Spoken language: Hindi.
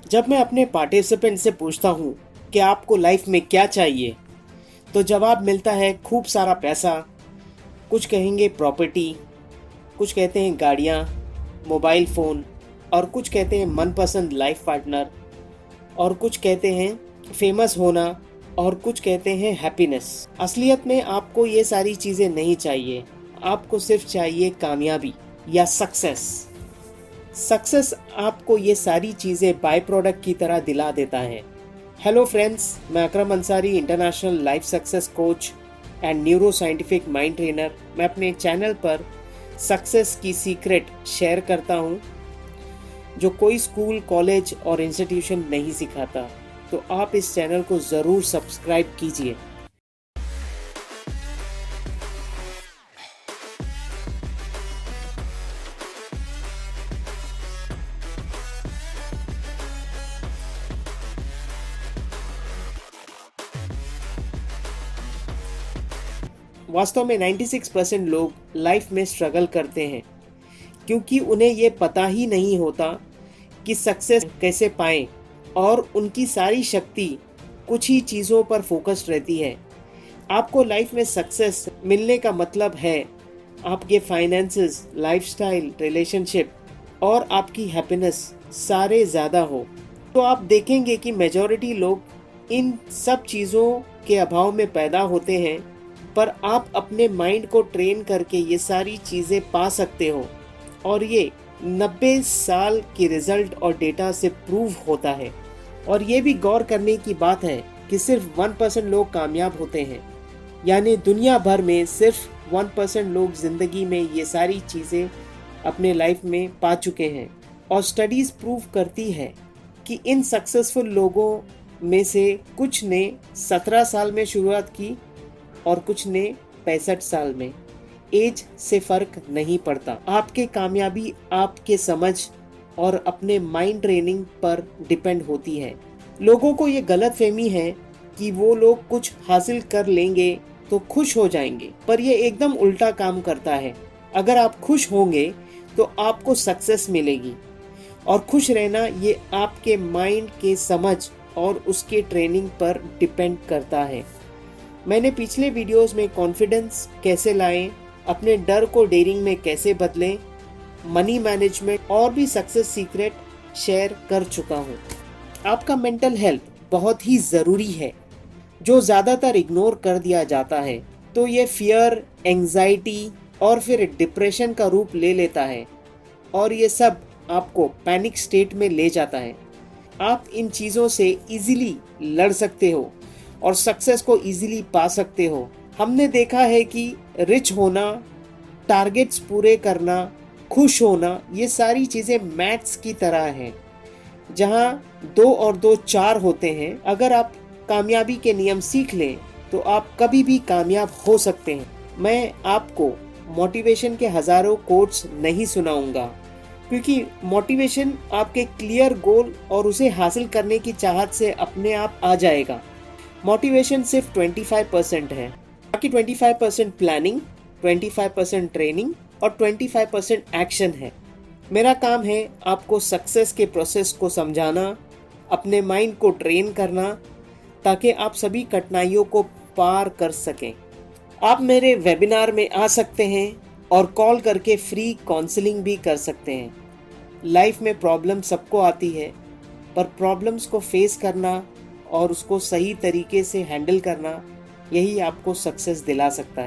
जब मैं अपने पार्टिसिपेंट से पूछता हूँ कि आपको लाइफ में क्या चाहिए, तो जवाब मिलता है खूब सारा पैसा, कुछ कहेंगे प्रॉपर्टी, कुछ कहते हैं गाड़ियाँ, मोबाइल फ़ोन, और कुछ कहते हैं मनपसंद लाइफ पार्टनर, और कुछ कहते हैं फेमस होना, और कुछ कहते हैं हैप्पीनेस। असलियत में आपको ये सारी चीज़ें नहीं चाहिए, आपको सिर्फ चाहिए कामयाबी या सक्सेस। सक्सेस आपको ये सारी चीज़ें बाय प्रोडक्ट की तरह दिला देता है। हेलो फ्रेंड्स, मैं Akram Ansari, international life success coach and neuro scientific mind trainer. मैं अपने चैनल पर सक्सेस की सीक्रेट शेयर करता हूँ जो कोई स्कूल, कॉलेज और इंस्टीट्यूशन नहीं सिखाता। तो आप इस चैनल को ज़रूर सब्सक्राइब कीजिए। वास्तव में 96% लोग लाइफ में स्ट्रगल करते हैं क्योंकि उन्हें ये पता ही नहीं होता कि सक्सेस कैसे पाएं, और उनकी सारी शक्ति कुछ ही चीज़ों पर फोकस्ड रहती है। आपको लाइफ में सक्सेस मिलने का मतलब है आपके फाइनेंसेस, लाइफस्टाइल, रिलेशनशिप और आपकी हैप्पीनेस सारे ज़्यादा हो। तो आप देखेंगे कि मेजॉरिटी लोग इन सब चीज़ों के अभाव में पैदा होते हैं, पर आप अपने माइंड को ट्रेन करके ये सारी चीज़ें पा सकते हो, और ये 90 साल की रिजल्ट और डेटा से प्रूव होता है। और ये भी गौर करने की बात है कि सिर्फ 1% लोग कामयाब होते हैं, यानी दुनिया भर में सिर्फ 1% लोग ज़िंदगी में ये सारी चीज़ें अपने लाइफ में पा चुके हैं। और स्टडीज़ प्रूव करती है कि इन सक्सेसफुल लोगों में से कुछ ने 17 साल में शुरुआत की और कुछ ने 65 साल में। एज से फर्क नहीं पड़ता। आपके कामयाबी आपके समझ और अपने माइंड ट्रेनिंग पर डिपेंड होती है। लोगों को ये गलतफहमी है कि वो लोग कुछ हासिल कर लेंगे तो खुश हो जाएंगे, पर ये एकदम उल्टा काम करता है। अगर आप खुश होंगे तो आपको सक्सेस मिलेगी, और खुश रहना ये आपके माइंड के समझ और उसके ट्रेनिंग पर डिपेंड करता है। मैंने पिछले वीडियोस में कॉन्फिडेंस कैसे लाएं, अपने डर को डेयरिंग में कैसे बदलें, मनी मैनेजमेंट और भी सक्सेस सीक्रेट शेयर कर चुका हूं। आपका मेंटल हेल्थ बहुत ही ज़रूरी है, जो ज़्यादातर इग्नोर कर दिया जाता है। तो ये फियर, एंजाइटी और फिर डिप्रेशन का रूप ले लेता है, और ये सब आपको पैनिक स्टेट में ले जाता है। आप इन चीज़ों से इजीली लड़ सकते हो और सक्सेस को इजीली पा सकते हो। हमने देखा है कि रिच होना, टारगेट्स पूरे करना, खुश होना, ये सारी चीज़ें मैथ्स की तरह हैं, जहाँ 2 और 2 4 होते हैं। अगर आप कामयाबी के नियम सीख लें तो आप कभी भी कामयाब हो सकते हैं। मैं आपको मोटिवेशन के हज़ारों कोट्स नहीं सुनाऊंगा, क्योंकि मोटिवेशन आपके क्लियर गोल और उसे हासिल करने की चाहत से अपने आप आ जाएगा। मोटिवेशन सिर्फ 25% है, बाकी 25% प्लानिंग, 25% ट्रेनिंग और 25% एक्शन है। मेरा काम है आपको सक्सेस के प्रोसेस को समझाना, अपने माइंड को ट्रेन करना, ताकि आप सभी कठिनाइयों को पार कर सकें। आप मेरे वेबिनार में आ सकते हैं और कॉल करके फ्री काउंसलिंग भी कर सकते हैं। लाइफ में प्रॉब्लम सबको आती है, पर प्रॉब्लम्स को फेस करना और उसको सही तरीके से हैंडल करना, यही आपको सक्सेस दिला सकता है।